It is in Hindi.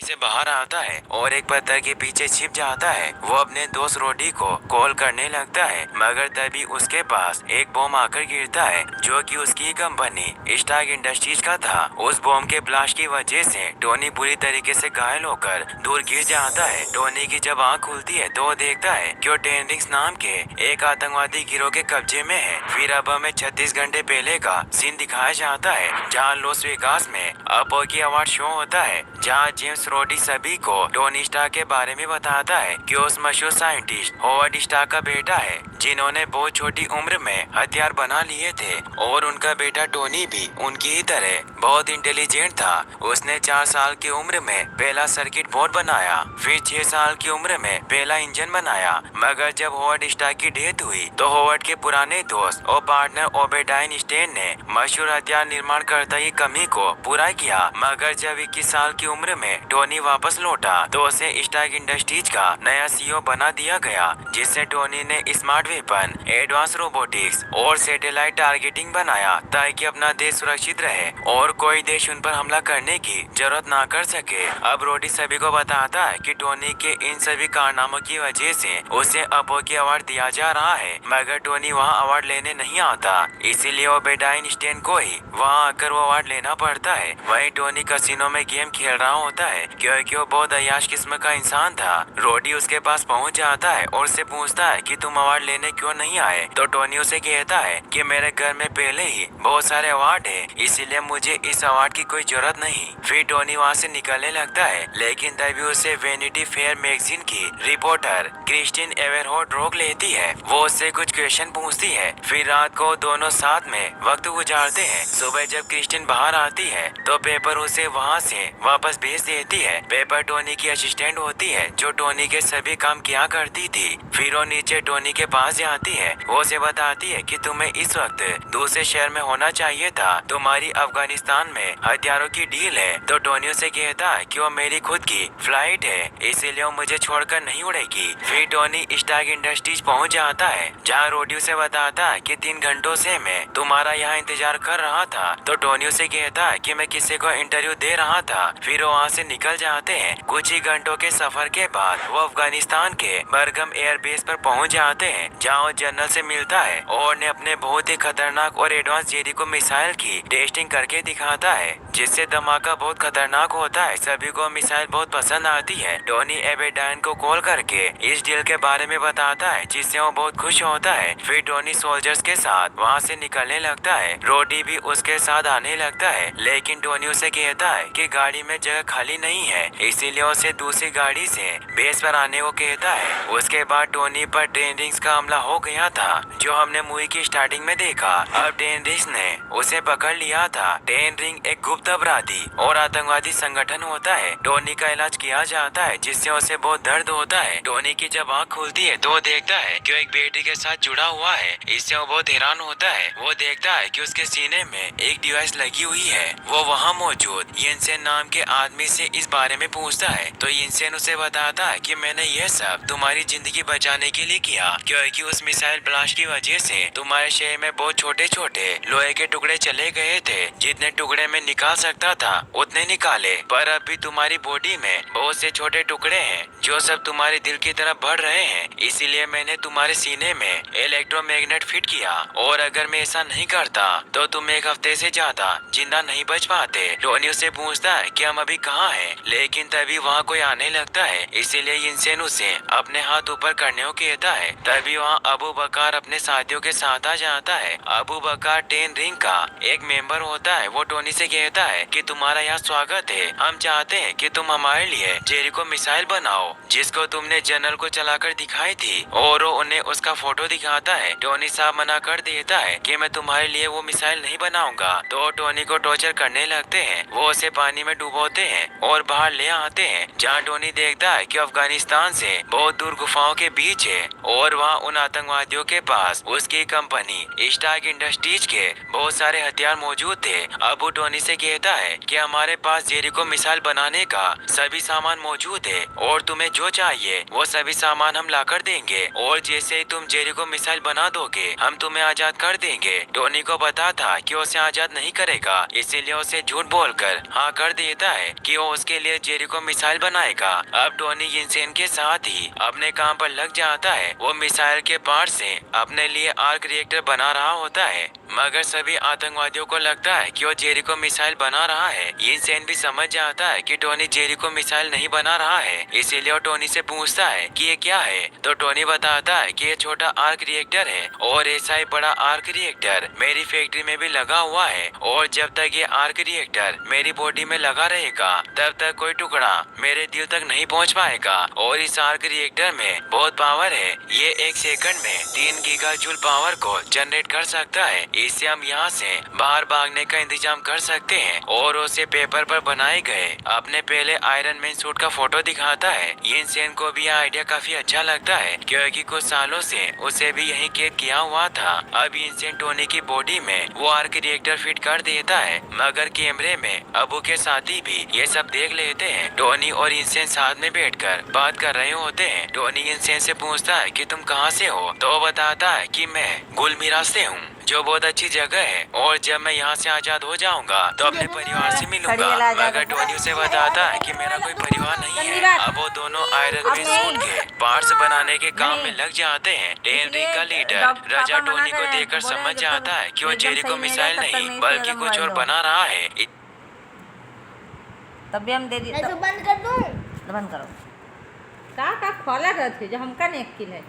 से बाहर आता है और एक पत्थर के पीछे छिप जाता है। वो अपने दोस्त रोडी को कॉल करने लगता है, मगर तभी उसके पास एक बम आकर गिरता है जो कि उसकी कंपनी स्टार्क इंडस्ट्रीज का था। उस बम के ब्लास्ट की वजह से टोनी बुरी तरीके से घायल होकर दूर गिर जाता है। टोनी की जब आँख खुलती है तो वो देखता है कि वो टेन रिंग्स नाम के एक आतंकवादी गिरोह के कब्जे में है। फिर अब हमें 36 घंटे पहले का सीन दिखाया जाता है जहाँ लॉस वेगास में अपोलो की अवार्ड शो होता है, जहाँ जेम्स रोडी सभी को टोनी स्टार्क के बारे में बताता है कि उस मशहूर साइंटिस्ट होवर्ड स्टार्क का बेटा है जिन्होंने बहुत छोटी उम्र में हथियार बना लिए थे। और उनका बेटा टोनी भी उनकी ही तरह बहुत इंटेलिजेंट था। उसने 4 साल की उम्र में पहला सर्किट बोर्ड बनाया, फिर 6 साल की उम्र में पहला इंजन बनाया। मगर जब होवर्ड स्टार्क की डेथ हुई तो होवर्ड के पुराने दोस्त और पार्टनर ओबेडाइन स्टेन ने मशहूर हथियार निर्माणकर्ता की कमी को पूरा किया। मगर जब 21 साल की उम्र में टोनी वापस लौटा तो उसे स्टार्क इंडस्ट्रीज का नया सीईओ बना दिया गया, जिससे टोनी ने स्मार्ट वेपन, एडवांस रोबोटिक्स और सैटेलाइट टारगेटिंग बनाया ताकि अपना देश सुरक्षित रहे और कोई देश उन पर हमला करने की जरूरत ना कर सके। अब रोडी सभी को बताता है कि टोनी के इन सभी कारनामों की वजह से उसे अपोलो की अवार्ड दिया जा रहा है, मगर टोनी वहाँ अवार्ड लेने नहीं आता, इसीलिए ओबेडाइन स्टेन को ही वहाँ आकर वो अवार्ड लेना पड़ता है। वहीं टोनी कसिनो में गेम खेल रहा होता है क्योंकि वो बहुत अय्याश किस्म का इंसान था। रोडी उसके पास पहुँच जाता है और उससे पूछता है कि तुम अवार्ड लेने क्यों नहीं आए, तो टोनी उसे कहता है कि मेरे घर में पहले ही बहुत सारे अवार्ड है, इसीलिए मुझे इस अवार्ड की कोई जरूरत नहीं। फिर टोनी वहाँ से निकलने लगता है, लेकिन तभी उसे वेनिटी फेयर मैगजीन की रिपोर्टर क्रिस्टिन एवरहोर्ट रोक लेती है। वो उससे कुछ क्वेश्चन पूछती है। फिर रात को दोनों साथ में वक्त गुजारते हैं। सुबह जब क्रिस्टिन बाहर आती है तो पेपर उसे वहाँ से वापस भेज देती है। पेपर टोनी की असिस्टेंट होती है जो टोनी के सभी काम किया करती थी। फिर वो नीचे टोनी के पास जाती है। वो उसे बताती है कि तुम्हें इस वक्त दूसरे शहर में होना चाहिए था, तुम्हारी अफगानिस्तान में हथियारों की डील है। तो टोनी उसे कहता है कि वो मेरी खुद की फ्लाइट है, इसीलिए वो मुझे छोड़कर नहीं उड़ेगी। फिर टोनी स्टार्क इंडस्ट्रीज पहुंच जाता है जहां रोडी उसे बताता है कि 3 घंटों से मैं तुम्हारा यहाँ इंतजार कर रहा था। तो टोनी उसे कहता है कि मैं किसी को इंटरव्यू दे रहा था। फिर वो वहाँ से निकल जाते हैं। कुछ ही घंटों के सफर के बाद वो अफगानिस्तान के बरगम एयरबेस पर पहुंच जाते हैं जहाँ वो जनरल से मिलता है और ने अपने बहुत ही खतरनाक और एडवांस जेरिको मिसाइल की टेस्टिंग करके दिखाता है, जिससे धमाका बहुत खतरनाक होता है। सभी को मिसाइल बहुत पसंद आती है। टोनी एबेडाइन को कॉल करके इस डील के बारे में बताता है, जिससे वो बहुत खुश होता है। फिर टोनी सोल्जर्स के साथ वहाँ से निकलने लगता है। रोडी भी उसके साथ आने लगता है, लेकिन टोनी उसे कहता है कि गाड़ी में जगह खाली नहीं है, इसीलिए उसे दूसरी गाड़ी से बेस पर आने को कहता है। उसके बाद टोनी पर टेन रिंग्स का हमला हो गया था जो हमने मूवी की स्टार्टिंग में देखा। अब टेन रिंग्स ने उसे पकड़ लिया था। टेन रिंग एक गुप्त अपराधी और आतंकवादी संगठन होता है। टोनी का इलाज किया जाता है जिससे उसे बहुत दर्द होता है। टोनी की जब आँख खुलती है तो वो देखता है कि वो एक बैटरी के साथ जुड़ा हुआ है। इससे वो बहुत हैरान होता है। वो देखता है कि उसके सीने में एक डिवाइस लगी हुई है। वो वहाँ मौजूद यिनसेन नाम के आदमी से इस बारे में पूछता है तो यिनसेन उसे बताता है कि मैंने यह सब तुम्हारी जिंदगी बचाने के लिए किया, क्योंकि उस मिसाइल ब्लास्ट की वजह से तुम्हारे शहर में बहुत छोटे छोटे लोहे के टुकड़े चले गए थे। जितने टुकड़े में निकाल सकता था उतने निकाले, पर अब भी तुम्हारी बॉडी में बहुत से छोटे टुकड़े हैं जो सब तुम्हारे दिल की तरफ बढ़ रहे हैं। इसीलिए मैंने तुम्हारे सीने में इलेक्ट्रोमैग्नेट फिट किया, और अगर मैं ऐसा नहीं करता तो तुम 1 हफ्ते से ज्यादा जिंदा नहीं बच पाते। टोनी उससे पूछता है कि हम अभी कहाँ हैं, लेकिन तभी वहाँ कोई आने लगता है। इसीलिए यिनसेन उसे अपने हाथ ऊपर करने को कहता है। तभी वहाँ अबू बकर अपने साथियों के साथ आ जाता है। अबू बकर टेन रिंग का एक मेंबर होता है। वो टोनी से कहता है कि तुम्हारा यहाँ स्वागत है, हम चाहते हैं कि तुम हमारे लिए जेरिको मिसाइल बनाओ जिसको तुमने जनरल को चलाकर दिखाई थी। और वो उन्हें उसका फोटो दिखाता है। टोनी साहब मना कर देता है कि मैं तुम्हारे लिए वो मिसाइल नहीं बनाऊंगा। तो टोनी को टॉर्चर करने लगते हैं। वो उसे पानी में डुबोते हैं और बाहर ले आते हैं, जहाँ टोनी देखता है कि अफगानिस्तान से बहुत दूर गुफाओं के बीच है और वहाँ उन आतंकवादियों के पास उसकी कंपनी स्टार्क इंडस्ट्रीज के बहुत सारे हथियार मौजूद थे। अब वो टोनी से कहता है कि हमारे पास जेरिको मिसाइल बनाने का सभी सामान मौजूद है और तुम्हें जो चाहिए वो सभी सामान हम ला कर देंगे, और जैसे ही तुम जेरिको मिसाइल बना दोगे हम तुम्हें आजाद कर देंगे। टोनी को पता था कि उसे आजाद नहीं करेगा, इसीलिए उसे झूठ बोलकर हाँ कर देता है कि वो उसके के लिए जेरिको मिसाइल बनाएगा। अब टोनी यिनसेन के साथ ही अपने काम पर लग जाता है। वो मिसाइल के पार्ट से अपने लिए आर्क रिएक्टर बना रहा होता है, मगर सभी आतंकवादियों को लगता है कि वो जेरिको मिसाइल बना रहा है। यिनसेन भी समझ जाता है कि टोनी जेरिको मिसाइल नहीं बना रहा है, इसीलिए वो टोनी से पूछता है कि ये क्या है। तो टोनी बताता है कि ये छोटा आर्क रिएक्टर है और ऐसा ही बड़ा आर्क रिएक्टर मेरी फैक्ट्री में भी लगा हुआ है, और जब तक ये आर्क रिएक्टर मेरी बॉडी में लगा रहेगा तब तक कोई टुकड़ा मेरे दिल तक नहीं पहुंच पाएगा। और इस आर्क रिएक्टर में बहुत पावर है, ये एक सेकंड में 3 गीगा जूल पावर को जनरेट कर सकता है। इससे हम यहाँ से बाहर भागने का इंतजाम कर सकते हैं। और उसे पेपर पर बनाए गए अपने पहले आयरन मैन सूट का फोटो दिखाता है। यिनसेन को भी यह आइडिया काफी अच्छा लगता है, क्योंकि कुछ सालों से उसे भी यही कैद किया हुआ था। अब यिनसेन टोनी की बॉडी में वो आर्क रिएक्टर फिट कर देता है, मगर कैमरे में अबू के साथी भी ये सब देख लेते हैं। टोनी और यिनसेन साथ में बैठकर बात कर रहे होते हैं। टोनी यिनसेन से पूछता है कि तुम कहाँ से हो, तो वो बताता है कि मैं गुलमीरा से हूँ, जो बहुत अच्छी जगह है, और जब मैं यहाँ से आजाद हो जाऊंगा तो अपने परिवार से मिलूंगा। मगर टोनी उसे बताता है कि मेरा कोई परिवार नहीं है। अब वो दोनों आयरन मैन सूट के पार्ट्स बनाने के काम में लग जाते हैं। टेनरी का लीडर राजा टोनी को देखकर समझ जाता है कि वो जेरिको मिसाइल नहीं बल्कि कुछ और बना रहा है। तब भी हम दे दिए, मैं तो बंद कर दूं। बंद करो का खोला रहते जो हमका नहीं किल है।